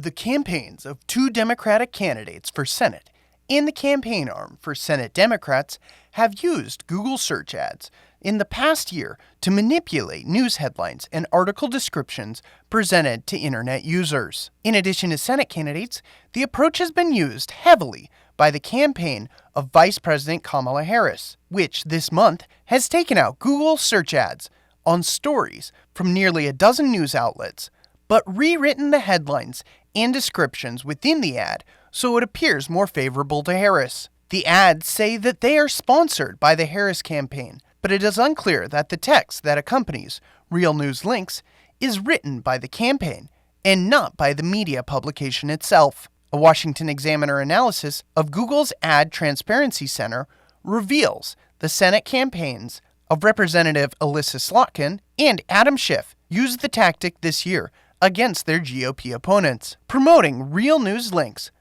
The campaigns of two Democratic candidates for Senate and the campaign arm for Senate Democrats have used Google search ads in the past year to manipulate news headlines and article descriptions presented to internet users. In addition to Senate candidates, the approach has been used heavily by the campaign of Vice President Kamala Harris, which this month has taken out Google search ads on stories from nearly a dozen news outlets, but rewritten the headlines and descriptions within the ad so it appears more favorable to Harris. The ads say that they are sponsored by the Harris campaign, but it is unclear that the text that accompanies real news links is written by the campaign and not by the media publication itself. A Washington Examiner analysis of Google's Ad Transparency Center reveals the Senate campaigns of Representative Elissa Slotkin and Adam Schiff used the tactic this year against their GOP opponents, promoting real news links,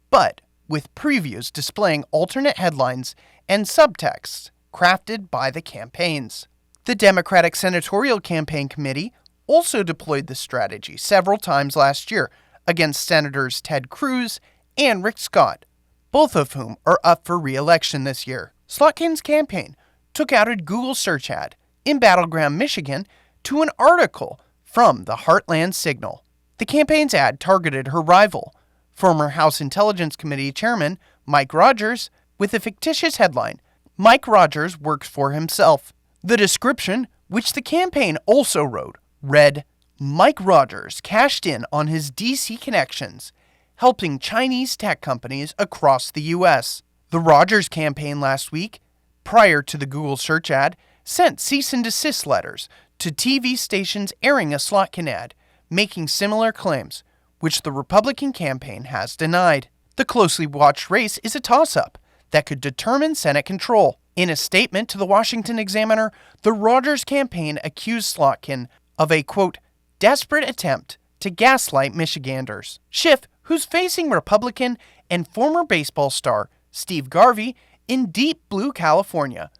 but with previews displaying alternate headlines and subtexts crafted by the campaigns. The Democratic Senatorial Campaign Committee also deployed this strategy several times last year against Senators Ted Cruz and Rick Scott, both of whom are up for re-election this year. Slotkin's campaign took out a Google search ad in Battleground, Michigan, to an article from the Heartland Signal. The campaign's ad targeted her rival, former House Intelligence Committee Chairman Mike Rogers, with a fictitious headline, "Mike Rogers works for himself." The description, which the campaign also wrote, read, "Mike Rogers cashed in on his DC connections, helping Chinese tech companies across the U.S." The Rogers campaign last week, prior to the Google search ad, sent cease and desist letters to TV stations airing a Slotkin ad, making similar claims, which the Republican campaign has denied. The closely watched race is a toss-up that could determine Senate control. In a statement to the Washington Examiner, the Rogers campaign accused Slotkin of a, quote, desperate attempt to gaslight Michiganders. Schiff, who's facing Republican and former baseball star Steve Garvey in deep blue California,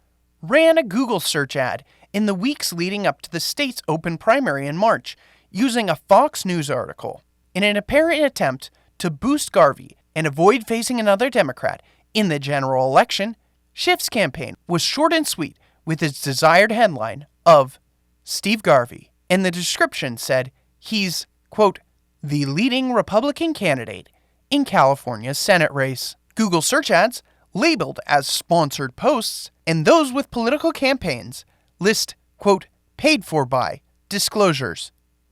ran a Google search ad in the weeks leading up to the state's open primary in March, using a Fox News article. In an apparent attempt to boost Garvey and avoid facing another Democrat in the general election, Schiff's campaign was short and sweet with its desired headline of Steve Garvey, and the description said he's, quote, the leading Republican candidate in California's Senate race. Google search ads, labeled as sponsored posts, and those with political campaigns list, quote, paid for by disclosures.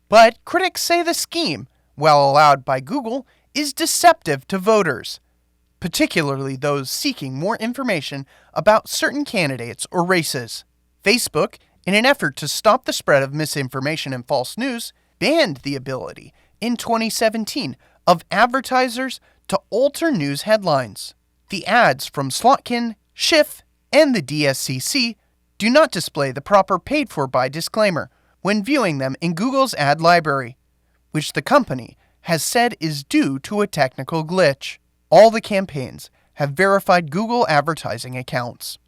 But critics say the scheme, while allowed by Google, is deceptive to voters, particularly those seeking more information about certain candidates or races. Facebook, in an effort to stop the spread of misinformation and false news, banned the ability in 2017 of advertisers to alter news headlines. The ads from Slotkin, Schiff, and the DSCC do not display the proper paid-for-by disclaimer when viewing them in Google's ad library, which the company has said is due to a technical glitch. All the campaigns have verified Google advertising accounts.